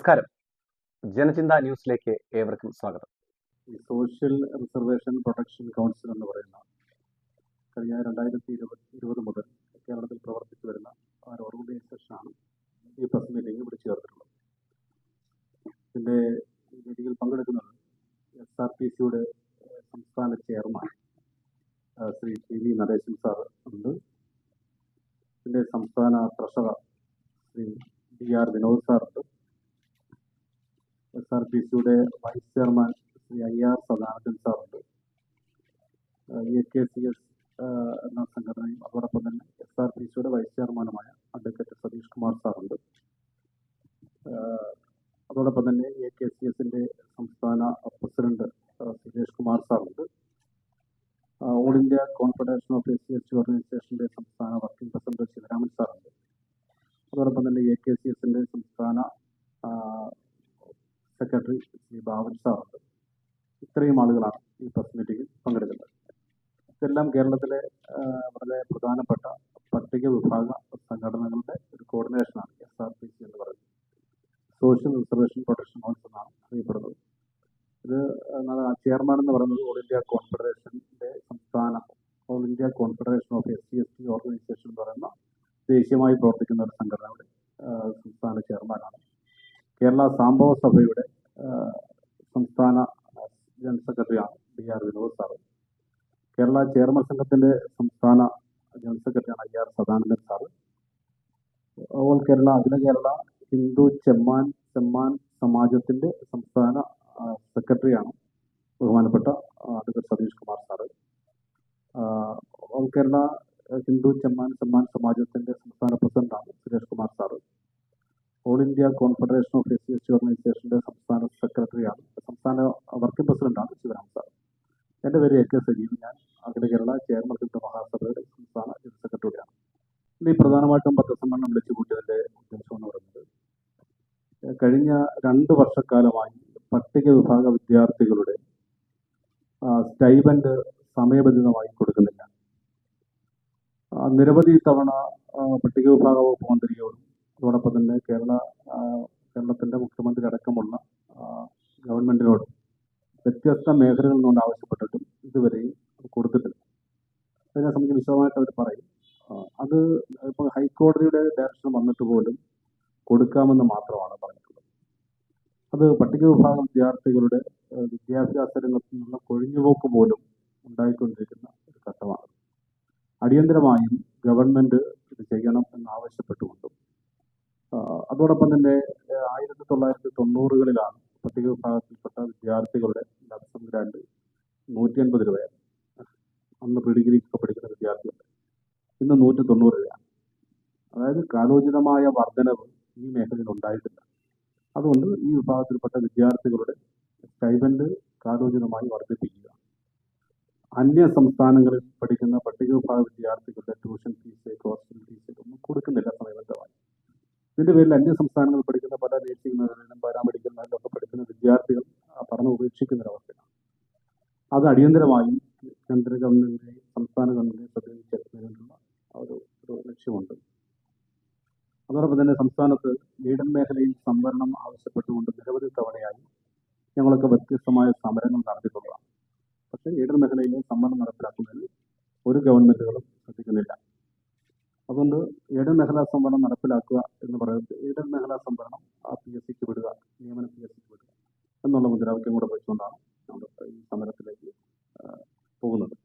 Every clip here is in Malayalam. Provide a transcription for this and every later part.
നമസ്കാരം. ജനചിന്ത ന്യൂസിലേക്ക് ഏവർക്കും സ്വാഗതം. ഈ സോഷ്യൽ റിസർവേഷൻ പ്രൊട്ടക്ഷൻ കൗൺസിൽ എന്ന് പറയുന്ന കഴിഞ്ഞ 2020 മുതൽ കേരളത്തിൽ പ്രവർത്തിച്ചു വരുന്ന ഒരു ഓർഗനൈസേഷനാണ് ഈ പ്രസ് മീറ്റിംഗ് വിളിച്ചു ചേർത്തിട്ടുള്ളത്. ഇതിൻ്റെ മീറ്റിംഗിൽ പങ്കെടുക്കുന്നത് SRPCയുടെ സംസ്ഥാന chairman Shri TV Natesan sir ഉണ്ട്. ഇതിൻ്റെ സംസ്ഥാന treasurer Shri DR Vinod sir ഉണ്ട്. SRPCയുടെ vice chairman Shri IR Sadanandan സാറുണ്ട്. AKCS എന്ന സംഘടനയും അതോടൊപ്പം തന്നെ SRPCയുടെ വൈസ് ചെയർമാനുമായ അഡ്വക്കേറ്റ് സതീഷ് കുമാർ സാറുണ്ട്. അതോടൊപ്പം തന്നെ AKCSന്റെ സംസ്ഥാന പ്രസിഡന്റ് സുരേഷ് കുമാർ സാറുണ്ട്. All India confederation of SC/ST ഓർഗനൈസേഷന്റെ സംസ്ഥാന വർക്കിംഗ് പ്രസിഡന്റ് ശിവരാമൻ സാറുണ്ട്. അതോടൊപ്പം തന്നെ AKCSന്റെ സംസ്ഥാന സെക്രട്ടറി ശ്രീ ബാബൻ സാറുണ്ട്. ഇത്രയും ആളുകളാണ് ഈ പ്രസ് മീറ്റിംഗിൽ പങ്കെടുക്കുന്നത്. ഇതെല്ലാം കേരളത്തിലെ വളരെ പ്രധാനപ്പെട്ട പട്ടിക വിഭാഗ സംഘടനകളുടെ ഒരു കോർഡിനേഷനാണ് SRPC എന്ന് പറയുന്നത്. സോഷ്യൽ റിസർവേഷൻ പ്രൊട്ടക്ഷൻ കൗൺസിൽ എന്നാണ് അറിയപ്പെടുന്നത്. ഇത് ചെയർമാൻ എന്ന് പറയുന്നത് ഓൾ ഇന്ത്യ കോൺഫെഡറേഷൻ്റെ all India confederation of SC/ST organisation എന്ന് പറയുന്ന ദേശീയമായി പ്രവർത്തിക്കുന്ന ഒരു സംഘടനയുടെ സംസ്ഥാന ചെയർമാനാണ്. കേരള സംഭവ സഭയുടെ സംസ്ഥാന ജനറൽ സെക്രട്ടറിയാണ് DR Vinod sir. Kerala chairman സംഘത്തിന്റെ സംസ്ഥാന ജനറൽ സെക്രട്ടറിയാണ് IR Sadanandan sir. All Kerala Akhila Kerala Hindu Chemman സമാജത്തിന്റെ സംസ്ഥാന സെക്രട്ടറിയാണ് ബഹുമാനപ്പെട്ട advocate Satish Kumar sir. All Kerala Hindu Chemman സമാജത്തിന്റെ സംസ്ഥാന പ്രസിഡന്റാണ് Suresh Kumar sir. All India confederation of SC/ST ഓർഗനൈസേഷന്റെ സംസ്ഥാന സെക്രട്ടറിയാണ് സംസ്ഥാന വർക്കിംഗ് പ്രസിഡന്റാണ് ശിവരാമൻ സാർ. എൻ്റെ പേര് AK സജീവ്. ഞാൻ അഖില കേരള ചെയർമാൻ ഹിന്ദു മഹാസഭയുടെ സംസ്ഥാന ജനറൽ സെക്രട്ടറിയാണ്. ഈ പ്രധാനമായിട്ടും പത്രസമ്മേളനം വിളിച്ചു കൂട്ടിയതിൻ്റെ ഉദ്ദേശം എന്ന് പറയുന്നത് കഴിഞ്ഞ 2 വർഷക്കാലമായി പട്ടിക വിഭാഗ വിദ്യാർത്ഥികളുടെ സ്റ്റൈപ്പൻഡ് സമയബന്ധിതമായി കൊടുക്കുന്നില്ല. നിരവധി തവണ പട്ടിക വിഭാഗ വകുപ്പ് മന്ത്രിയോടും അതോടൊപ്പം തന്നെ കേരളത്തിൻ്റെ മുഖ്യമന്ത്രി അടക്കമുള്ള ഗവൺമെൻറ്റിനോടും വ്യത്യസ്ത മേഖലകളിൽ നിന്നുകൊണ്ട് ആവശ്യപ്പെട്ടിട്ടും ഇതുവരെയും കൊടുത്തിട്ടില്ല. അതിനെ സംബന്ധിച്ച് വിശദമായിട്ട് അവർ പറയും. അത് ഇപ്പോൾ ഹൈക്കോടതിയുടെ ഡയറക്ഷൻ വന്നിട്ട് പോലും കൊടുക്കാമെന്ന് മാത്രമാണ് പറഞ്ഞിട്ടുള്ളത്. അത് പട്ടിക വിഭാഗം വിദ്യാർത്ഥികളുടെ വിദ്യാഭ്യാസ രംഗത്തു നിന്നുള്ള കൊഴിഞ്ഞുപോക്ക് പോലും ഉണ്ടായിക്കൊണ്ടിരിക്കുന്ന ഒരു ഘട്ടമാണ്. അടിയന്തരമായും ഗവൺമെൻറ് ഇത് ചെയ്യണം എന്നാവശ്യപ്പെട്ടുകൊണ്ടും അതോടൊപ്പം തന്നെ 1990കളിലാണ് പട്ടിക വിഭാഗത്തിൽപ്പെട്ട വിദ്യാർത്ഥികളുടെ ലക്ഷം ഗ്രാൻഡ് 180 രൂപയാണ്. അന്ന് പ്രീഡിഗ്രിക്കൊക്കെ പഠിക്കുന്ന വിദ്യാർത്ഥികളുടെ ഇന്ന് 190 രൂപയാണ്. അതായത് കാലോചിതമായ വർധനവ് ഈ മേഖലയിൽ ഉണ്ടായിട്ടില്ല. അതുകൊണ്ട് ഈ വിഭാഗത്തിൽപ്പെട്ട വിദ്യാർത്ഥികളുടെ സ്റ്റൈപ്പൻഡ് കാലോചിതമായി വർദ്ധിപ്പിക്കുക. അന്യ സംസ്ഥാനങ്ങളിൽ പഠിക്കുന്ന പട്ടിക വിഭാഗ വിദ്യാർത്ഥികളുടെ ട്യൂഷൻ ഫീസ് ഹോസ്റ്റൽ ഫീസ് ഒന്നും കൊടുക്കുന്നില്ല സമയബന്ധമായി. ഇതിൻ്റെ പേരിൽ അന്യ സംസ്ഥാനങ്ങളിൽ പഠിക്കുന്ന പല നേഴ്സിംഗ് മേഖലയിലും പാരാമെഡിക്കൽ മേഖലയിലൊക്കെ പഠിക്കുന്ന വിദ്യാർത്ഥികൾ പഠനം ഉപേക്ഷിക്കുന്ന ഒരവസ്ഥയാണ്. അത് അടിയന്തരമായി കേന്ദ്ര ഗവൺമെൻറ്റിൻ്റെയും സംസ്ഥാന ഗവൺമെൻറ്റിൻ്റെയും ശ്രദ്ധയിൽപ്പെടുത്തുന്നതിനുള്ള ഒരു ലക്ഷ്യമുണ്ട്. അതോടൊപ്പം തന്നെ സംസ്ഥാനത്ത് ലീഡർ മേഖലയിൽ സംവരണം ആവശ്യപ്പെട്ടുകൊണ്ട് നിരവധി തവണയായി ഞങ്ങളൊക്കെ വ്യത്യസ്തമായ സമരങ്ങൾ നടത്തിയിട്ടുള്ളതാണ്. പക്ഷേ ലീഡർ മേഖലയിലെ സംവരണം നടപ്പിലാക്കുന്നതിൽ ഒരു ഗവൺമെൻറ്റുകളും ശ്രദ്ധിക്കുന്നില്ല. അതുകൊണ്ട് ലീഡർ മേഖലാ സംവരണം നടപ്പിലാക്കുക എന്ന് പറയുന്നത് ലീഡർ മേഖലാ സംവരണം PSCക്ക് വിടുക, നിയമന PSCക്ക് വിടുക എന്നുള്ള മുദ്രാവാക്യം കൂടെ വെച്ചുകൊണ്ടാണ് നമ്മൾ ഈ സമരത്തിലേക്ക് പോകുന്നത്.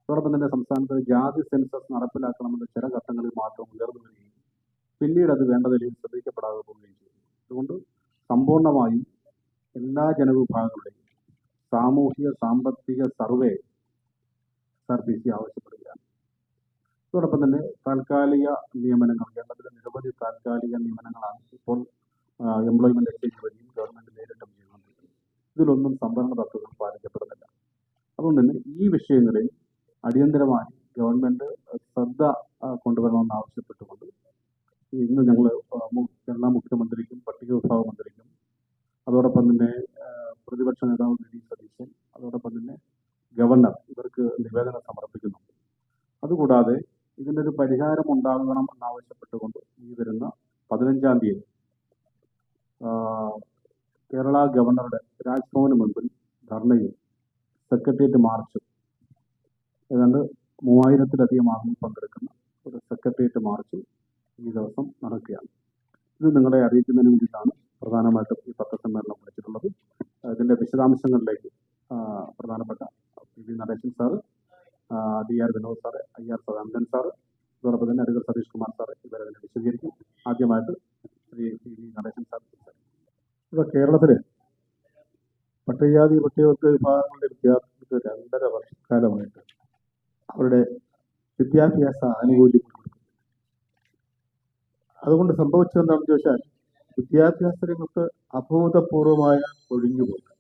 അതോടൊപ്പം തന്നെ സംസ്ഥാനത്ത് ജാതി സെൻസസ് നടപ്പിലാക്കണമെന്ന് ചില ഘട്ടങ്ങളിൽ മാത്രം ഉയർന്നു വരികയും പിന്നീട് അത് വേണ്ട നിലയിൽ ശ്രദ്ധിക്കപ്പെടാതെ പോവുകയും ചെയ്യുന്നു. അതുകൊണ്ട് സമ്പൂർണ്ണമായും എല്ലാ ജനവിഭാഗങ്ങളുടെയും സാമൂഹിക സാമ്പത്തിക സർവേ SRPC ആവശ്യപ്പെടുകയാണ്. അതോടൊപ്പം തന്നെ താൽക്കാലിക നിയമനങ്ങൾ, കേരളത്തിലെ നിരവധി താൽക്കാലിക നിയമനങ്ങളാണ് ഇപ്പോൾ എംപ്ലോയ്മെന്റ് എക്സ്ചേഞ്ച് വഴിയും ഗവൺമെന്റ് നേരിട്ടും ചെയ്തുകൊണ്ടിരിക്കുന്നത്. ഇതിലൊന്നും സംവരണ തത്വങ്ങൾ പാലിക്കപ്പെടുന്നില്ല. അതുകൊണ്ട് തന്നെ ഈ വിഷയങ്ങളിൽ അടിയന്തരമായി ഗവൺമെന്റ് ശ്രദ്ധ കൊണ്ടുവരണമെന്ന് ആവശ്യപ്പെട്ടുകൊണ്ട് ഇന്ന് ഞങ്ങൾ കേരള മുഖ്യമന്ത്രിക്കും പട്ടിക വിഭാഗ മന്ത്രിക്കും അതോടൊപ്പം തന്നെ പ്രതിപക്ഷ നേതാവ് VD സതീശൻ അതോടൊപ്പം തന്നെ ഗവർണർ ഇവർക്ക് നിവേദനം സമർപ്പിക്കുന്നുണ്ട്. അതുകൂടാതെ ഇതിൻ്റെ ഒരു പരിഹാരം ഉണ്ടാകണം എന്നാവശ്യപ്പെട്ടുകൊണ്ട് ഈ വരുന്ന 15-ാം തീയതി കേരള ഗവർണറുടെ രാജ്ഭവന് മുൻപിൽ ധർണയും സെക്രട്ടേറിയറ്റ് മാർച്ചും ഏതാണ്ട് 3000-ലധികം ആളുകൾ പങ്കെടുക്കുന്ന ഒരു സെക്രട്ടേറിയറ്റ് മാർച്ച് ഈ ദിവസം നടക്കുകയാണ്. ഇത് നിങ്ങളെ അറിയിക്കുന്നതിന് വേണ്ടിയിട്ടാണ് പ്രധാനമായിട്ടും ഈ പത്രസമ്മേളനം വിളിച്ചിട്ടുള്ളത്. ഇതിൻ്റെ വിശദാംശങ്ങളിലേക്ക് പ്രധാനപ്പെട്ട P V Natesan sir, D R Vinod sir, I R Sadanandan sir, അതോടൊപ്പം തന്നെ അരുകർ സതീഷ് കുമാർ സാറ് ഇവരെ തന്നെ വിശദീകരിക്കും. ആദ്യമായിട്ട് Shri P V Natesan sir. ഇപ്പോൾ കേരളത്തിൽ പട്ടികജാതി പട്ടികവർഗ വിഭാഗങ്ങളുടെ വിദ്യാർത്ഥികൾക്ക് 2.5 വർഷക്കാലമായിട്ട് അവരുടെ വിദ്യാഭ്യാസ ആനുകൂല്യം കൊടുക്കും. അതുകൊണ്ട് സംഭവിച്ചതെന്താണെന്ന് ചോദിച്ചാൽ വിദ്യാഭ്യാസ രംഗത്ത് അഭൂതപൂർവമായ ഒഴിഞ്ഞുപോക്ക്.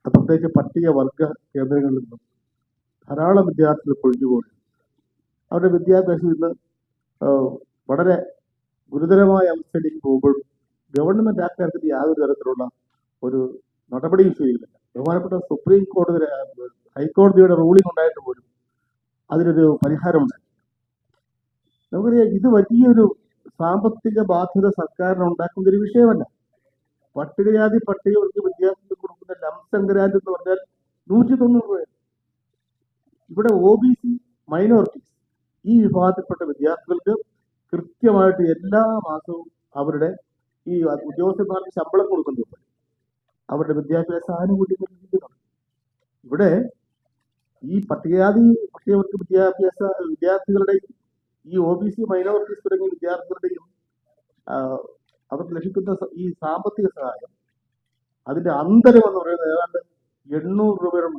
പ്രത്യേകിച്ച് പട്ടികവർഗ കേന്ദ്രങ്ങളിൽ നിന്നും ധാരാളം വിദ്യാർത്ഥികൾ ഒഴിഞ്ഞുപോയി അവരുടെ വിദ്യാഭ്യാസത്തിൽ നിന്ന് വളരെ ഗുരുതരമായ അവസ്ഥയിലേക്ക് പോകുമ്പോൾ ഗവൺമെന്റ് ആ കാര്യത്തിൽ യാതൊരു തരത്തിലുള്ള ഒരു നടപടിയും ചെയ്യുന്നില്ല. ബഹുമാനപ്പെട്ട സുപ്രീം കോടതി ഹൈക്കോടതിയുടെ റൂളിംഗ് ഉണ്ടായിട്ട് പോലും അതിനൊരു പരിഹാരമുണ്ടായി. നമുക്കറിയാം, ഇത് വലിയൊരു സാമ്പത്തിക ബാധ്യത സർക്കാരിന് ഉണ്ടാക്കുന്ന ഒരു വിഷയമല്ല. പട്ടികജാതി പട്ടികവർഗ വിദ്യാർത്ഥികൾക്ക് കൊടുക്കുന്ന ലംസം ഗ്രാന്റ് എന്ന് പറഞ്ഞാൽ 190 രൂപ. ഇവിടെ OBC മൈനോറിറ്റീസ് ഈ വിഭാഗത്തിൽപ്പെട്ട വിദ്യാർത്ഥികൾക്ക് കൃത്യമായിട്ട് എല്ലാ മാസവും അവരുടെ ഈ ഉദ്യോഗസ്ഥന്മാർക്ക് ശമ്പളം കൊടുക്കുന്നുണ്ട്. അവരുടെ വിദ്യാഭ്യാസ ആനുകൂല്യങ്ങൾ ലഭിക്കുന്നുണ്ട്. ഇവിടെ ഈ പട്ടികജാതി പട്ടികവർഗ വിദ്യാർത്ഥികളുടെയും ഈ OBC മൈനോറിറ്റീസ് തുടങ്ങിയ വിദ്യാർത്ഥികളുടെയും അവർക്ക് ലഭിക്കുന്ന ഈ സാമ്പത്തിക സഹായം അതിന്റെ അന്തരം എന്ന് പറയുന്നത് ഏതാണ്ട് 800 രൂപയുടെ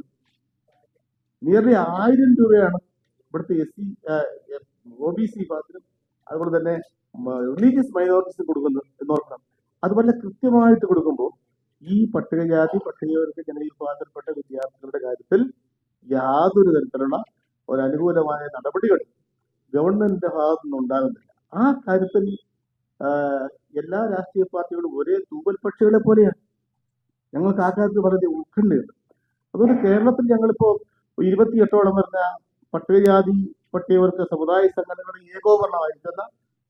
നിയർലി 1000 രൂപയാണ് ഇവിടുത്തെ OBC വിഭാഗത്തിനും അതുപോലെ തന്നെ റിലീജിയസ് മൈനോറിറ്റീസിന് കൊടുക്കുന്നത് എന്നോർക്കണം. അതുപോലെ കൃത്യമായിട്ട് കൊടുക്കുമ്പോൾ ഈ പട്ടികജാതി പട്ടികവർഗ ജനവിഭാഗത്തിൽപ്പെട്ട വിദ്യാർത്ഥികളുടെ കാര്യത്തിൽ യാതൊരു തരത്തിലുള്ള ഒരു അനുകൂലമായ നടപടികൾ ഗവൺമെന്റിന്റെ ഭാഗത്തു നിന്ന് ഉണ്ടാകുന്നില്ല. ആ കാര്യത്തിൽ എല്ലാ രാഷ്ട്രീയ പാർട്ടികളും ഒരേ തൂവൽ പക്ഷികളെ പോലെയാണ്. ഞങ്ങൾക്ക് ആ കാര്യത്തിൽ വളരെ ഉത്കണ്ഠയുണ്ട്. അതുകൊണ്ട് കേരളത്തിൽ ഞങ്ങളിപ്പോ 28ഓളം വരുന്ന പട്ടികജാതി പട്ടികവർഗ സമുദായ സംഘടനകളുടെ ഏകോപരണമായിരിക്കുന്ന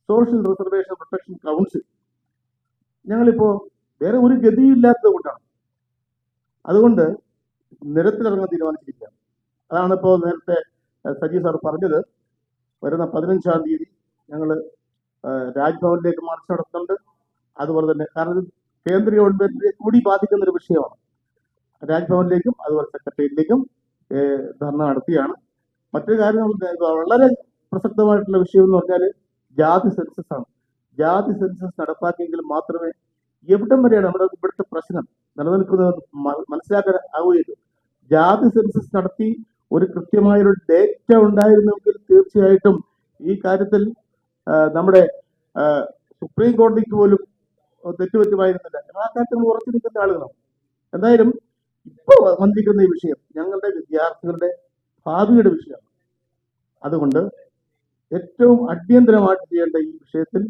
സോഷ്യൽ റിസർവേഷൻ പ്രൊട്ടക്ഷൻ കൗൺസിൽ ഞങ്ങളിപ്പോ വേറെ ഒരു ഗതിയില്ലാത്തത് കൊണ്ടാണ് അതുകൊണ്ട് നിരത്തിലിറങ്ങാൻ തീരുമാനിച്ചിരിക്കുകയാണ്. അതാണ് ഇപ്പോൾ നേരത്തെ സജി സാർ പറഞ്ഞത്. വരുന്ന 15-ാം തീയതി ഞങ്ങൾ രാജ്ഭവനിലേക്ക് മാർച്ച് നടത്തുന്നുണ്ട്. അതുപോലെ തന്നെ കാരണം ഇത് കേന്ദ്ര ഗവൺമെന്റിനെ കൂടി ബാധിക്കുന്ന ഒരു വിഷയമാണ്. രാജ്ഭവനിലേക്കും അതുപോലെ സെക്രട്ടേറിയറ്റിലേക്കും ധർണ നടത്തിയാണ്. മറ്റൊരു കാര്യം വളരെ പ്രസക്തമായിട്ടുള്ള വിഷയം എന്ന് പറഞ്ഞാൽ ജാതി സെൻസസ് ആണ്. ജാതി സെൻസസ് നടപ്പാക്കിയെങ്കിൽ മാത്രമേ എവിടം വരെയാണ് നമ്മുടെ ഇവിടുത്തെ പ്രശ്നം നിലനിൽക്കുന്നത് മനസ്സിലാക്കാൻ ആവുകയുള്ളൂ. ജാതി സെൻസസ് നടത്തി ഒരു കൃത്യമായൊരു ഡേറ്റ ഉണ്ടായിരുന്നെങ്കിൽ തീർച്ചയായിട്ടും ഈ കാര്യത്തിൽ നമ്മുടെ സുപ്രീം കോടതിക്ക് പോലും തെറ്റുപറ്റുമായിരുന്നില്ല. ആ കാര്യത്തിൽ ഉറച്ചു നിൽക്കുന്ന ആളുകളാണ്. എന്തായാലും ഇപ്പോൾ വന്നിരിക്കുന്ന ഈ വിഷയം ഞങ്ങളുടെ വിദ്യാർത്ഥികളുടെ ഭാവിയുടെ വിഷയമാണ്. അതുകൊണ്ട് ഏറ്റവും അടിയന്തരമായിട്ട് ചെയ്യേണ്ട ഈ വിഷയത്തിൽ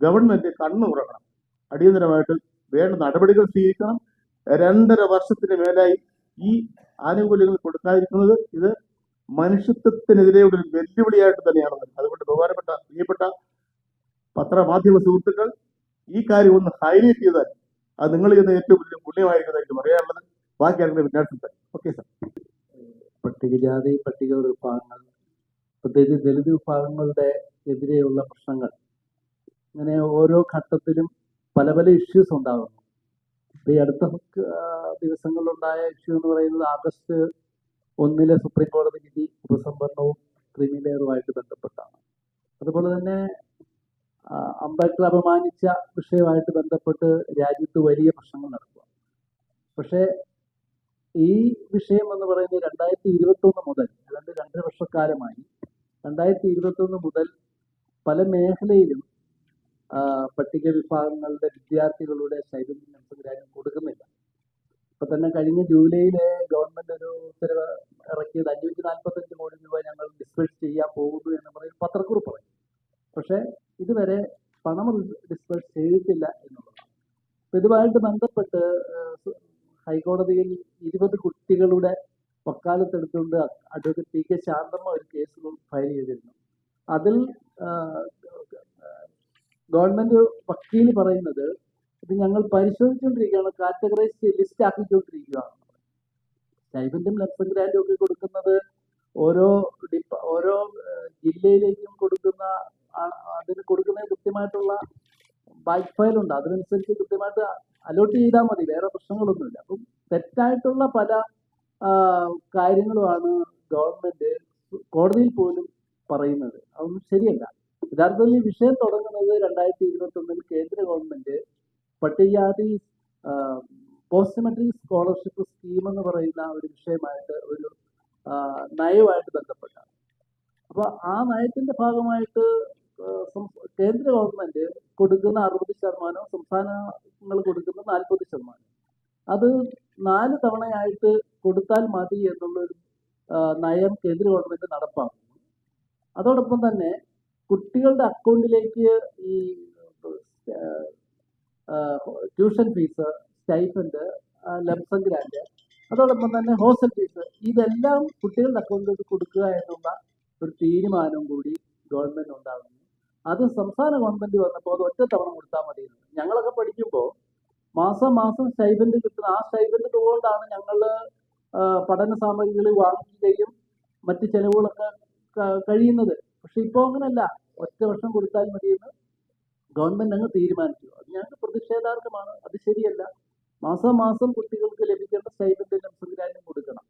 ഗവൺമെന്റ് കണ്ണു തുറക്കണം. അടിയന്തരമായിട്ട് വേണ്ട നടപടികൾ സ്വീകരിക്കണം. 2.5 വർഷത്തിന് മേലായി ഈ ആനുകൂല്യങ്ങൾ കൊടുക്കാതിരിക്കുന്നത് ഇത് മനുഷ്യത്വത്തിനെതിരെയുള്ള ഒരു വെല്ലുവിളിയായിട്ട് തന്നെയാണ്. അതുകൊണ്ട് പ്രിയപ്പെട്ട പത്രമാധ്യമ സുഹൃത്തുക്കൾ ഈ കാര്യം ഒന്ന് ഹൈലൈറ്റ് ചെയ്താൽ അത് നിങ്ങൾ ചെയ്യുന്ന ഏറ്റവും വലിയ പുണ്യമായിരിക്കുന്നതായിരിക്കും പറയാനുള്ളത്. ബാക്കി ആരുടെ വിദ്യാർത്ഥികൾ. Okay sir. പട്ടികജാതി പട്ടിക വിഭാഗങ്ങൾ പ്രത്യേകിച്ച് ദളിത് വിഭാഗങ്ങളുടെ എതിരെയുള്ള പ്രശ്നങ്ങൾ ഇങ്ങനെ ഓരോ ഘട്ടത്തിലും പല പല ഇഷ്യൂസ് ഉണ്ടാകുന്നു. ഈ അടുത്ത ദിവസങ്ങളിലുണ്ടായ ഇഷ്യൂ എന്ന് പറയുന്നത് August 1 സുപ്രീം കോടതി വിധി ഉപസംഹരണവും ക്രിമിലെയറുമായിട്ട് ബന്ധപ്പെട്ടാണ്. അതുപോലെ തന്നെ അംബേദ്കർ അപമാനിച്ച വിഷയമായിട്ട് ബന്ധപ്പെട്ട് രാജ്യത്ത് വലിയ പ്രശ്നങ്ങൾ നടക്കുക. പക്ഷേ ഈ വിഷയം എന്ന് പറയുന്നത് 2021 മുതൽ ഏതാണ്ട് 2.5 വർഷക്കാലമായി 2021 മുതൽ പല മേഖലയിലും പട്ടിക വിഭാഗങ്ങളുടെ വിദ്യാർത്ഥികളുടെ ശൈലജ ഗ്രാന്റ് കൊടുക്കുന്നില്ല. ഇപ്പൊ തന്നെ കഴിഞ്ഞ ജൂലൈയിലെ ഗവൺമെന്റ് ഒരു ഉത്തരവ് ഇറക്കിയത് 545 കോടി രൂപ ഞങ്ങൾ ഡിസ്പേഴ്സ് ചെയ്യാൻ പോകുന്നു എന്ന് പറയും പത്രക്കുറിപ്പ് പറയും. പക്ഷെ ഇതുവരെ പണം ഡിസ്പേഴ്സ് ചെയ്തിട്ടില്ല എന്നുള്ളതാണ്. അപ്പൊ ഇതുമായിട്ട് ബന്ധപ്പെട്ട് ഹൈക്കോടതിയിൽ 20 കുട്ടികളുടെ വക്കാലത്തെടുത്തുകൊണ്ട് അഡ്വക്കേറ്റ് PK ശാന്തമ്മ ഒരു കേസ് ഫയൽ ചെയ്തിരുന്നു. അതിൽ ഗവൺമെന്റ് വക്കീൽ പറയുന്നത് ഇത് ഞങ്ങൾ പരിശോധിച്ചുകൊണ്ടിരിക്കുകയാണ്, കാറ്റഗറൈസ് ലിസ്റ്റ് ആക്കിക്കൊണ്ടിരിക്കുകയാണ്. സ്റ്റൈഫൻഡും ലംസം ഗ്രാൻഡും ഒക്കെ കൊടുക്കുന്നത് ഓരോ ഓരോ ജില്ലയിലേക്കും കൊടുക്കുന്ന അതിന് കൊടുക്കുന്ന കൃത്യമായിട്ടുള്ള ബാക്ക് ഫയൽ ഉണ്ട്. അതിനനുസരിച്ച് കൃത്യമായിട്ട് അലോട്ട് ചെയ്താൽ മതി, വേറെ പ്രശ്നങ്ങളൊന്നുമില്ല. അപ്പം തെറ്റായിട്ടുള്ള പല കാര്യങ്ങളുമാണ് ഗവൺമെന്റ് കോടതിയിൽ പോലും പറയുന്നത്. അതൊന്നും ശരിയല്ല. യഥാർത്ഥത്തിൽ ഈ വിഷയം തുടങ്ങുന്നത് 2021 കേന്ദ്ര ഗവൺമെന്റ് പട്ടികജാതി പോസ്റ്റ് മെട്രിക് സ്കോളർഷിപ്പ് സ്കീം എന്ന് പറയുന്ന ഒരു വിഷയമായിട്ട് ഒരു നയവുമായിട്ട് ബന്ധപ്പെട്ടാണ്. അപ്പോൾ ആ നയത്തിന്റെ ഭാഗമായിട്ട് കേന്ദ്ര ഗവൺമെന്റ് കൊടുക്കുന്ന 60%, സംസ്ഥാനങ്ങൾ കൊടുക്കുന്ന 40%, അത് 4 തവണയായിട്ട് കൊടുത്താൽ മതി എന്നുള്ളൊരു നയം കേന്ദ്ര ഗവൺമെന്റ് നടപ്പാക്കുന്നു. അതോടൊപ്പം തന്നെ കുട്ടികളുടെ അക്കൗണ്ടിലേക്ക് ഈ tuition fees, stipend, lump sum grand, അതോടൊപ്പം തന്നെ ഹോസ്റ്റൽ ഫീസ്, ഇതെല്ലാം കുട്ടികളുടെ അക്കൗണ്ടിലേക്ക് കൊടുക്കുക എന്നുള്ള ഒരു തീരുമാനവും കൂടി ഗവൺമെന്റ് ഉണ്ടാകുന്നു. അത് സംസ്ഥാന ഗവൺമെന്റ് വന്നപ്പോൾ അത് ഒറ്റ തവണ കൊടുത്താൽ മതി. ഞങ്ങളൊക്കെ പഠിക്കുമ്പോൾ മാസം മാസം സ്റ്റൈഫൻഡ് കിട്ടുന്ന ആ സ്റ്റൈഫൻഡ് കൊണ്ടാണ് ഞങ്ങൾ പഠന സാമഗ്രികൾ വാങ്ങിക്കുകയും മറ്റ് ചെലവുകളൊക്കെ കഴിയുന്നത്. പക്ഷെ ഇപ്പോൾ അങ്ങനെയല്ല, ഒറ്റ വർഷം കൊടുത്താൽ മതിയെന്ന് ഗവൺമെന്റ് അങ്ങ് തീരുമാനിച്ചു. അത് ഞങ്ങൾക്ക് പ്രതിഷേധാർഹമാണ്, അത് ശരിയല്ല. മാസം മാസം കുട്ടികൾക്ക് ലഭിക്കേണ്ട സ്റ്റൈഫൻഡ് ലംസം ഗ്രാൻഡും കൊടുക്കണം.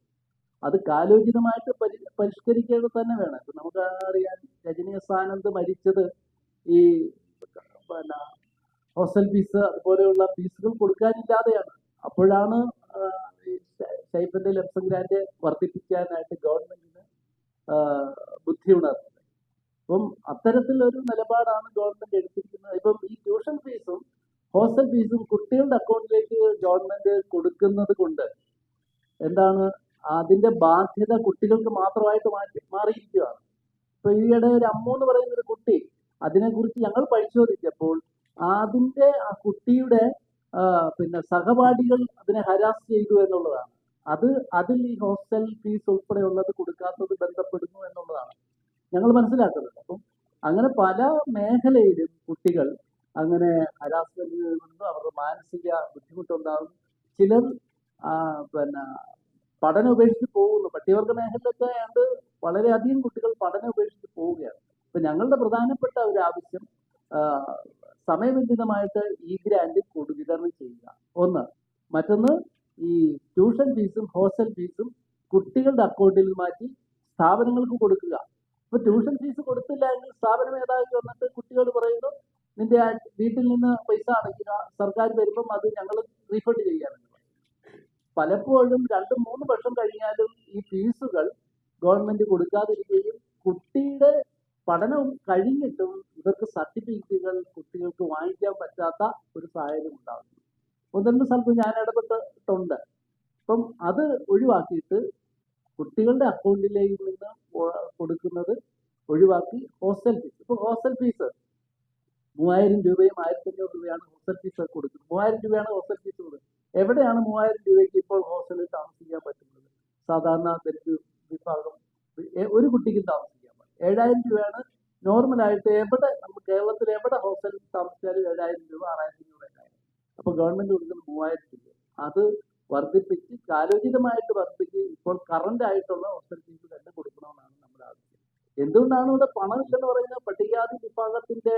അത് കാലോചിതമായിട്ട് പരിഷ്കരിക്കേണ്ടത് തന്നെ വേണം. ഇപ്പം നമുക്ക് അറിയാം, രജനി എസ് ആനന്ദ് മരിച്ചത് ഈ പിന്നെ ഹോസ്റ്റൽ ഫീസ് അതുപോലെയുള്ള ഫീസുകൾ കൊടുക്കാനില്ലാതെയാണ്. അപ്പോഴാണ് ഈ സ്റ്റൈഫൻഡ് ലംസം ഗ്രാൻഡ് വർദ്ധിപ്പിക്കാനായിട്ട് ഗവൺമെന്റിന് ബുദ്ധി ഉണർന്നത്. അപ്പം അത്തരത്തിലൊരു നിലപാടാണ് ഗവൺമെന്റ് എടുത്തിരിക്കുന്നത്. ഇപ്പം ഈ ട്യൂഷൻ ഫീസും ഹോസ്റ്റൽ ഫീസും കുട്ടികളുടെ അക്കൗണ്ടിലേക്ക് ഗവൺമെന്റ് കൊടുക്കുന്നത് കൊണ്ട് എന്താണ്, അതിന്റെ ബാധ്യത കുട്ടികൾക്ക് മാത്രമായിട്ട് മാറിയിരിക്കുകയാണ്. ഇപ്പൊ ഈയിടെ ഒരു അമ്മു എന്ന് പറയുന്ന ഒരു കുട്ടി, അതിനെക്കുറിച്ച് ഞങ്ങൾ പരിശോധിച്ചപ്പോൾ അതിന്റെ ആ കുട്ടിയുടെ പിന്നെ സഹപാഠികൾ അതിനെ ഹരാസ് ചെയ്തു എന്നുള്ളതാണ്. അതിൽ ഈ ഹോസ്റ്റൽ ഫീസ് ഉൾപ്പെടെയുള്ളത് കൊടുക്കാത്തത് ബന്ധപ്പെടുന്നു എന്നുള്ളതാണ് ഞങ്ങൾ മനസ്സിലാക്കുന്നത്. അപ്പം അങ്ങനെ പല മേഖലയിലും കുട്ടികൾ അങ്ങനെ ഹരാസ്മെന്റിൽ നിന്നും അവർക്ക് മാനസിക ബുദ്ധിമുട്ടുണ്ടാകും. ചിലർ പിന്നെ പഠനം ഉപേക്ഷിച്ച് പോകുന്നു. പട്ടികവർഗ മേഖലയിലൊക്കെ ആയത് വളരെയധികം കുട്ടികൾ പഠനം ഉപേക്ഷിച്ച് പോവുകയാണ്. ഇപ്പൊ ഞങ്ങളുടെ പ്രധാനപ്പെട്ട ഒരു ആവശ്യം സമയബന്ധിതമായിട്ട് ഈ ഗ്രാൻഡ് വിതരണം ചെയ്യുക, ഒന്ന്. മറ്റൊന്ന്, ഈ ട്യൂഷൻ ഫീസും ഹോസ്റ്റൽ ഫീസും കുട്ടികളുടെ അക്കൗണ്ടിൽ മാറ്റി സ്ഥാപനങ്ങൾക്ക് കൊടുക്കുക. ഇപ്പൊ ട്യൂഷൻ ഫീസ് കൊടുത്തില്ല എങ്കിൽ സ്ഥാപനം ഏതായാലും വന്നിട്ട് കുട്ടികൾ പറയുന്നു, നിന്റെ വീട്ടിൽ നിന്ന് പൈസ അടയ്ക്കുക, സർക്കാർ തരുമ്പം അത് ഞങ്ങൾ റീഫണ്ട് ചെയ്യാറുണ്ട്. പലപ്പോഴും 2-3 വർഷം കഴിഞ്ഞാലും ഈ ഫീസുകൾ ഗവൺമെന്റ് കൊടുക്കാതിരിക്കുകയും കുട്ടിയുടെ പഠനം കഴിഞ്ഞിട്ടും ഇവർക്ക് സർട്ടിഫിക്കറ്റുകൾ കുട്ടികൾക്ക് വാങ്ങിക്കാൻ പറ്റാത്ത ഒരു സാഹചര്യം ഉണ്ടാകുന്നു. 1-2 സ്ഥലത്ത് ഞാൻ ഇടപെട്ടിട്ടുണ്ട്. അപ്പം അത് ഒഴിവാക്കിയിട്ട് കുട്ടികളുടെ അക്കൗണ്ടിലേക്ക് നിന്ന് കൊടുക്കുന്നത് ഒഴിവാക്കി ഹോസ്റ്റൽ ഫീസ്, ഇപ്പൊ ഹോസ്റ്റൽ ഫീസ് 3000 രൂപയും 1500 രൂപയാണ് ഹോസ്റ്റൽ ഫീസ് കൊടുക്കുന്നത്. 3000 രൂപയാണ് ഹോസ്റ്റൽ ഫീസ് കൊടുക്കുന്നത്. എവിടെയാണ് 3000 രൂപയ്ക്ക് ഇപ്പോൾ ഹോസ്റ്റലിൽ താമസിക്കാൻ പറ്റുന്നത്? സാധാരണ ദരിദ്ര വിഭാഗം ഒരു കുട്ടിക്ക് താമസിക്കാൻ പറ്റും. 7000 രൂപയാണ് നോർമലായിട്ട് എവിടെ നമ്മൾ കേരളത്തിൽ എവിടെ ഹോസ്റ്റലിൽ താമസിച്ചാലും 7000 രൂപ 6000 രൂപ. അപ്പൊ ഗവൺമെന്റ് കൊടുക്കുന്നത് 3000 രൂപ. അത് വർദ്ധിപ്പിച്ച് കാലോചിതമായിട്ട് വർദ്ധിപ്പിച്ച് ഇപ്പോൾ കറന്റ് ആയിട്ടുള്ള ഹോസ്റ്റൽ ഫീസ് തന്നെ കൊടുക്കണമെന്നാണ് നമ്മുടെ ആവശ്യം. എന്തുകൊണ്ടാണ് ഇവിടെ പണമില്ലെന്ന് പറയുന്നത്? പട്ടികജാതി വിഭാഗത്തിന്റെ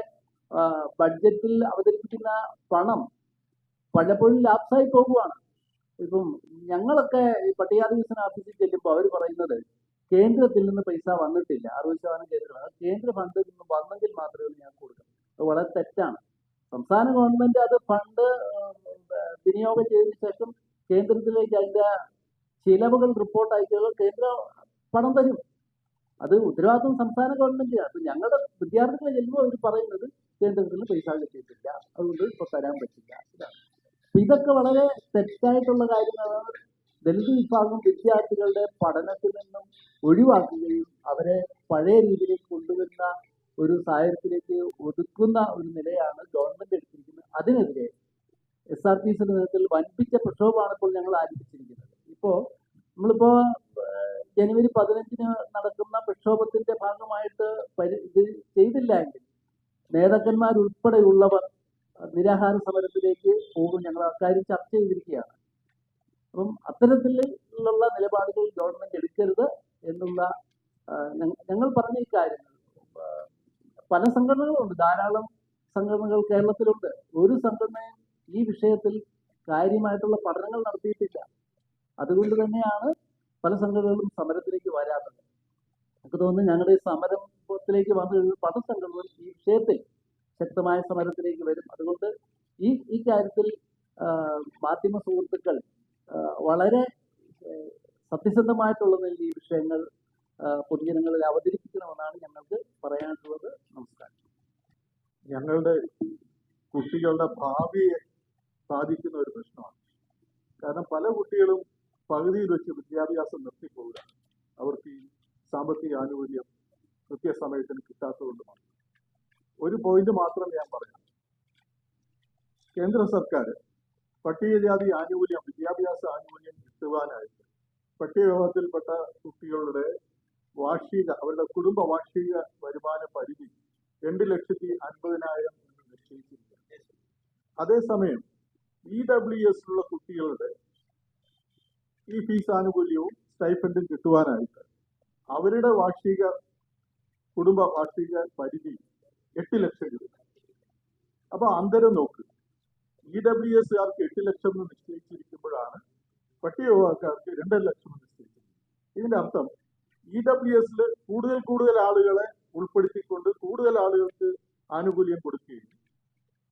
ബഡ്ജറ്റിൽ അവതരിപ്പിക്കുന്ന പണം പലപ്പോഴും ലാപ്സായി പോകുകയാണ്. ഇപ്പം ഞങ്ങളൊക്കെ ഈ പട്ടികജാതി വികസന ഓഫീസിൽ ചെല്ലുമ്പോൾ അവർ പറയുന്നത് കേന്ദ്രത്തിൽ നിന്ന് പൈസ വന്നിട്ടില്ല, 60% കേന്ദ്രം, കേന്ദ്ര ഫണ്ടിൽ നിന്ന് വന്നെങ്കിൽ മാത്രമേ ഞാൻ കൊടുക്കൂ. അത് വളരെ തെറ്റാണ്. സംസ്ഥാന ഗവൺമെന്റ് അത് ഫണ്ട് വിനിയോഗം ചെയ്തതിനു ശേഷം കേന്ദ്രത്തിലേക്ക് അതിന്റെ ചിലവുകൾ റിപ്പോർട്ട് അയക്കുക, കേന്ദ്ര പണം തരും. അത് ഉത്തരവാദിത്വം സംസ്ഥാന ഗവൺമെന്റിനാണ്. അപ്പൊ ഞങ്ങളുടെ വിദ്യാർത്ഥികളെ ചെല്ലുമ്പോൾ അവർ പറയുന്നത് കേന്ദ്രത്തിൽ നിന്ന് പൈസ കിട്ടിയിട്ടില്ല, അതുകൊണ്ട് ഇപ്പൊ തരാൻ പറ്റില്ല. ഇതാണ്. ഇതൊക്കെ വളരെ തെറ്റായിട്ടുള്ള കാര്യങ്ങളാണ്. ദളിത് വിഭാഗം വിദ്യാർത്ഥികളുടെ പഠനത്തിൽ നിന്നും ഒഴിവാക്കുകയും അവരെ പഴയ രീതിയിലേക്ക് കൊണ്ടുവരുന്ന ഒരു സാഹചര്യത്തിലേക്ക് ഒതുക്കുന്ന ഒരു നിലയാണ് ഗവൺമെന്റ് എടുത്തിരിക്കുന്നത്. അതിനെതിരെ SRPCയുടെ നേതൃത്വത്തിൽ വൻപിച്ച പ്രക്ഷോഭമാണ് ഇപ്പോൾ ഞങ്ങൾ ആരംഭിച്ചിരിക്കുന്നത്. നമ്മളിപ്പോ ജനുവരി 15 നടക്കുന്ന പ്രക്ഷോഭത്തിന്റെ ഭാഗമായിട്ട് ഇത് ചെയ്തില്ല എങ്കിൽ നേതാക്കന്മാരുൾപ്പെടെയുള്ളവർ നിരാഹാര സമരത്തിലേക്ക് പോകും. ഞങ്ങൾ അക്കാര്യം ചർച്ച ചെയ്തിരിക്കുകയാണ്. അപ്പം അത്തരത്തിലുള്ള നിലപാടുകൾ ഗവൺമെന്റ് എടുക്കരുത് എന്നുള്ള ഞങ്ങൾ പറഞ്ഞ ഈ കാര്യങ്ങൾ പല സംഘടനകളുണ്ട്, ധാരാളം സംഘടനകൾ കേരളത്തിലുണ്ട്. ഒരു സംഘടനയും ഈ വിഷയത്തിൽ കാര്യമായിട്ടുള്ള പഠനങ്ങൾ നടത്തിയിട്ടില്ല. അതുകൊണ്ട് തന്നെയാണ് പല സംഘടനകളും സമരത്തിലേക്ക് വരാത്തത്. എനിക്ക് തോന്നുന്നു ഞങ്ങളുടെ ഈ സമരത്തിലേക്ക് വന്നു കഴിഞ്ഞാൽ പല സംഘടനകളും ഈ വിഷയത്തിൽ ശക്തമായ സമരത്തിലേക്ക് വരും. അതുകൊണ്ട് ഈ കാര്യത്തിൽ മാധ്യമ സുഹൃത്തുക്കൾ വളരെ സത്യസന്ധമായിട്ടുള്ള ഈ വിഷയങ്ങൾ പൊതുജനങ്ങളിൽ അവതരിപ്പിക്കണമെന്നാണ് ഞങ്ങൾക്ക് പറയാനുള്ളത്. നമസ്കാരം. ഞങ്ങളുടെ കുട്ടികളുടെ ഭാവിയെ ബാധിക്കുന്ന ഒരു പ്രശ്നമാണ്. കാരണം പല കുട്ടികളും പകുതിയിൽ വെച്ച് വിദ്യാഭ്യാസം നിർത്തിപ്പോവുക അവർക്ക് ഈ സാമ്പത്തിക ആനുകൂല്യം കൃത്യസമയത്തിന് കിട്ടാത്തതുകൊണ്ടുമാണ്. ഒരു പോയിന്റ് മാത്രം ഞാൻ പറയാം. കേന്ദ്ര സർക്കാർ പട്ടികജാതി ആനുകൂല്യം, വിദ്യാഭ്യാസ ആനുകൂല്യം കിട്ടുവാനായിട്ട് പട്ടികവിഭാഗത്തിൽപ്പെട്ട കുട്ടികളുടെ അവരുടെ കുടുംബ വാർഷിക വരുമാന പരിധി 2,50,000 എന്ന് നിശ്ചയിച്ചിരിക്കുന്നു. അതേസമയം EWS ഉള്ള കുട്ടികളുടെ ഈ ഫീസ് ആനുകൂല്യവും സ്റ്റൈഫൻഡും കിട്ടുവാനായിട്ട് അവരുടെ കുടുംബ വാർഷിക പരിധി 8 ലക്ഷം രൂപ. അപ്പൊ അന്തരം നോക്ക്, EWSകാർക്ക് 8 ലക്ഷം എന്ന് നിശ്ചയിച്ചിരിക്കുമ്പോഴാണ് പട്ടികവിഭാഗക്കാർക്ക് 2 ലക്ഷം എന്ന് നിശ്ചയിച്ചിരിക്കുന്നത്. ഇതിന്റെ അർത്ഥം EWSൽ കൂടുതൽ ആളുകളെ ഉൾപ്പെടുത്തിക്കൊണ്ട് കൂടുതൽ ആളുകൾക്ക് ആനുകൂല്യം കൊടുക്കുകയും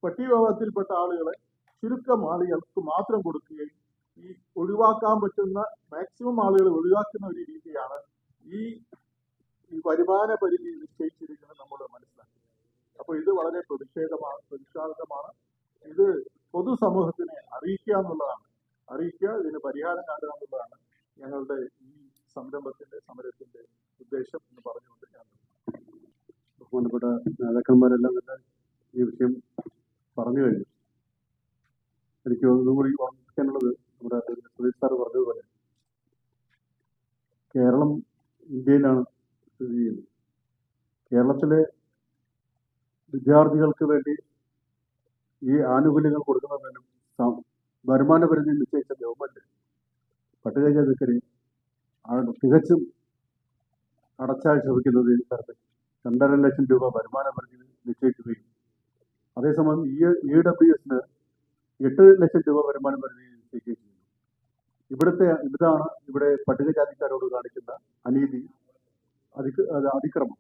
പട്ടികവിഭാഗത്തിൽപ്പെട്ട ആളുകളെ ചുരുക്കം ആളുകൾക്ക് മാത്രം കൊടുക്കുകയും ഈ ഒഴിവാക്കാൻ പറ്റുന്ന മാക്സിമം ആളുകളെ ഒഴിവാക്കുന്ന ഒരു രീതിയാണ് ഈ വരുമാന പരിധി നിശ്ചയിച്ചിരിക്കുന്നത് നമ്മൾ മനസ്സിലാക്കി. അപ്പോൾ ഇത് വളരെ പ്രതിഷേധാർഹമാണ്. ഇത് പൊതുസമൂഹത്തിനെ അറിയിക്കുക, ഇതിന് പരിഹാരം കാണുക എന്നുള്ളതാണ് ഞങ്ങളുടെ ഈ സമരത്തിന്റെ ഉദ്ദേശം എന്ന് പറഞ്ഞുകൊണ്ട് ഞാൻ ബഹുമാനപ്പെട്ട നേതാക്കന്മാരെല്ലാം തന്നെ ഈ വിഷയം പറഞ്ഞു കഴിഞ്ഞു. എനിക്ക് ഒന്നും കൂടി ഓർമ്മിപ്പിക്കാനുള്ളത്, നമ്മുടെ സുരേഷ് സാർ പറഞ്ഞതുപോലെ കേരളം ഇന്ത്യയിലാണ് സ്ഥിതി ചെയ്യുന്നത്. കേരളത്തിലെ വിദ്യാർത്ഥികൾക്ക് വേണ്ടി ഈ ആനുകൂല്യങ്ങൾ കൊടുക്കുന്നതിനും വരുമാന പരിധി നിശ്ചയിച്ച ഗവൺമെന്റ് പട്ടികജാതിക്കാരെ തികച്ചും അടച്ചാക്ഷേപിക്കുന്നത് തരത്തിൽ 2.5 ലക്ഷം രൂപ വരുമാന പരിധി നിശ്ചയിക്കുകയും അതേസമയം EWSന് 8 ലക്ഷം രൂപ വരുമാന പരിധി നിശ്ചയിക്കുകയും ചെയ്യുന്നു. ഇതാണ് ഇവിടെ പട്ടികജാതിക്കാരോട് കാണിക്കുന്ന അനീതി, അതിക്രമം.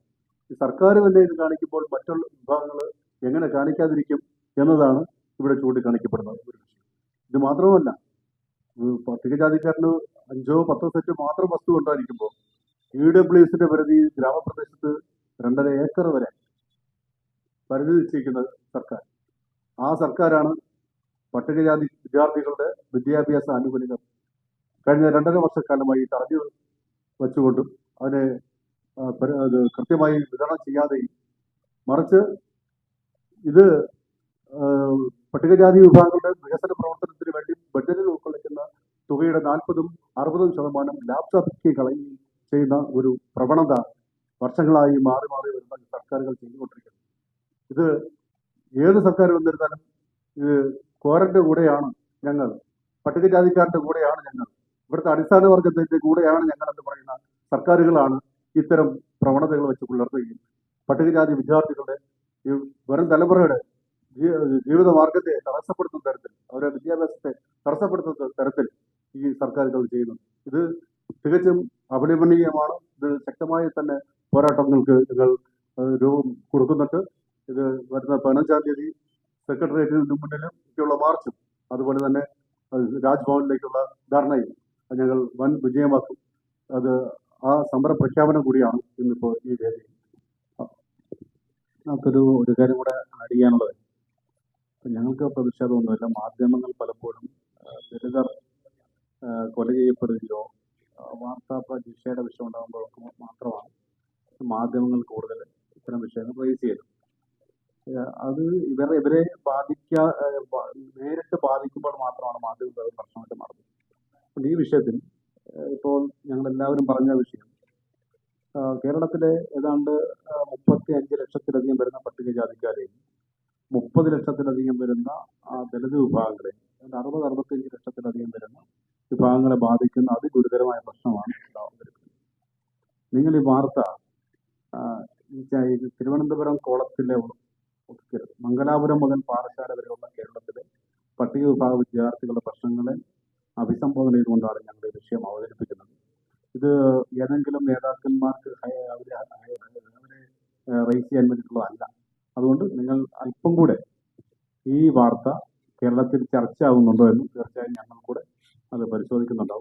ഈ സർക്കാർ തന്നെ ഇത് കാണിക്കുമ്പോൾ മറ്റുള്ള വിഭാഗങ്ങൾ എങ്ങനെ കാണിക്കാതിരിക്കും എന്നതാണ് ഇവിടെ ചൂണ്ടിക്കാണിക്കപ്പെടുന്ന ഒരു വിഷയം. ഇത് മാത്രമല്ല, പട്ടികജാതിക്കാരന് 5-10 സെറ്റ് മാത്രം വസ്തു ഉണ്ടായിരിക്കുമ്പോൾ EWSന്റെ പരിധി ഗ്രാമപ്രദേശത്ത് 2.5 ഏക്കർ വരെ പരിധി നിശ്ചയിക്കുന്ന സർക്കാർ. ആ സർക്കാരാണ് പട്ടികജാതി വിദ്യാർത്ഥികളുടെ വിദ്യാഭ്യാസ ആനുകൂല്യങ്ങൾ കഴിഞ്ഞ 2.5 വർഷക്കാലമായി തടഞ്ഞു വെച്ചുകൊണ്ടും അതിനെ കൃത്യമായി വിതരണം ചെയ്യാതെയും, മറിച്ച് ഇത് പട്ടികജാതി വിഭാഗങ്ങളുടെ വികസന പ്രവർത്തനത്തിന് വേണ്ടി ബഡ്ജറ്റിൽ ഉൾക്കൊള്ളിക്കുന്ന തുകയുടെ 40-60% ലാപ്സാക്കി കളയുകയും ചെയ്യുന്ന ഒരു പ്രവണത വർഷങ്ങളായി മാറി വരുന്ന സർക്കാരുകൾ ചെയ്തുകൊണ്ടിരിക്കുന്നു. ഇത് ഏത് സർക്കാർ വന്നിരുന്നാലും ഇത് കോരന്റെ കൂടെയാണ് ഞങ്ങൾ, പട്ടികജാതിക്കാരുടെ കൂടെയാണ് ഞങ്ങൾ, ഇവിടുത്തെ അടിസ്ഥാന വർഗത്തിന്റെ കൂടെയാണ് ഞങ്ങൾ എന്ന് പറയുന്ന സർക്കാരുകളാണ് ഇത്തരം പ്രവണതകൾ വെച്ച് പുലർത്തുകയും പട്ടികജാതി വിദ്യാർത്ഥികളുടെ വരും തലമുറയുടെ ജീവിത മാർഗത്തെ തടസ്സപ്പെടുത്തുന്ന തരത്തിൽ, അവരുടെ വിദ്യാഭ്യാസത്തെ തടസ്സപ്പെടുത്തുന്ന തരത്തിൽ ഈ സർക്കാരുകൾ ചെയ്യുന്നു. ഇത് തികച്ചും അപലപനീയമാണ്. ഇത് ശക്തമായി തന്നെ പോരാട്ടങ്ങൾക്ക് ഞങ്ങൾ രൂപം കൊടുക്കുന്നുണ്ട്. ഇത് വരുന്ന 15-ാം തീയതി സെക്രട്ടേറിയറ്റിന് മുന്നിലും ഒക്കെയുള്ള മാർച്ചും അതുപോലെ തന്നെ രാജ്ഭവനിലേക്കുള്ള ധർണയും ഞങ്ങൾ വൻ വിജയമാക്കും. അത് ആ സമര പ്രഖ്യാപനം കൂടിയാണ് ഇന്നിപ്പോൾ ഈ വേദിയിൽ. നമുക്കൊരു കാര്യം കൂടെ ആഡ് ചെയ്യാനുള്ളത്, ഞങ്ങൾക്ക് പ്രതിഷേധമൊന്നുമില്ല. മാധ്യമങ്ങൾ പലപ്പോഴും ദലിതർ കൊല ചെയ്യപ്പെടുകയോ വാർത്താ ജിഷയുടെ വിഷയം ഉണ്ടാകുമ്പോഴൊക്കെ മാത്രമാണ് മാധ്യമങ്ങൾ കൂടുതൽ ഇത്തരം വിഷയങ്ങൾ റേസ് ചെയ്യുന്നത്. അത് ഇവരെ നേരിട്ട് ബാധിക്കുമ്പോൾ മാത്രമാണ് മാധ്യമങ്ങൾ പ്രശ്നമായിട്ട് മാറുന്നത്. അപ്പോൾ ഈ വിഷയത്തിൽ ഇപ്പോൾ ഞങ്ങളെല്ലാവരും പറഞ്ഞ വിഷയം, കേരളത്തിലെ ഏതാണ്ട് 35 ലക്ഷത്തിലധികം വരുന്ന പട്ടികജാതിക്കാരെയും 30 ലക്ഷത്തിലധികം വരുന്ന ദളിത് വിഭാഗങ്ങളെ, 60-65 ലക്ഷത്തിലധികം വരുന്ന വിഭാഗങ്ങളെ ബാധിക്കുന്ന അതിഗുരുതരമായ പ്രശ്നമാണ് ഇവിടെ അവതരിപ്പിക്കുന്നത്. നിങ്ങൾ ഈ വാർത്ത ഇത് തിരുവനന്തപുരം കോളത്തിലെ ഒതുക്കരുത്. മംഗലാപുരം മുതൽ പാറശാല വരെയുള്ള കേരളത്തിലെ പട്ടിക വിഭാഗ വിദ്യാർത്ഥികളുടെ പ്രശ്നങ്ങളെ അഭിസംബോധന ചെയ്തുകൊണ്ടാണ് ഞങ്ങൾ ഈ വിഷയം അവതരിപ്പിക്കുന്നത്. ഇത് ഏതെങ്കിലും നേതാക്കന്മാർക്ക് അവരെ റേസ് ചെയ്യാൻ വേണ്ടിയിട്ടുള്ളതല്ല. അതുകൊണ്ട് നിങ്ങൾ അല്പം കൂടെ ഈ വാർത്ത കേരളത്തിൽ ചർച്ച ആകുന്നുണ്ടോ എന്ന് തീർച്ചയായും ഞങ്ങൾ കൂടെ അത് പരിശോധിക്കുന്നുണ്ടാവും.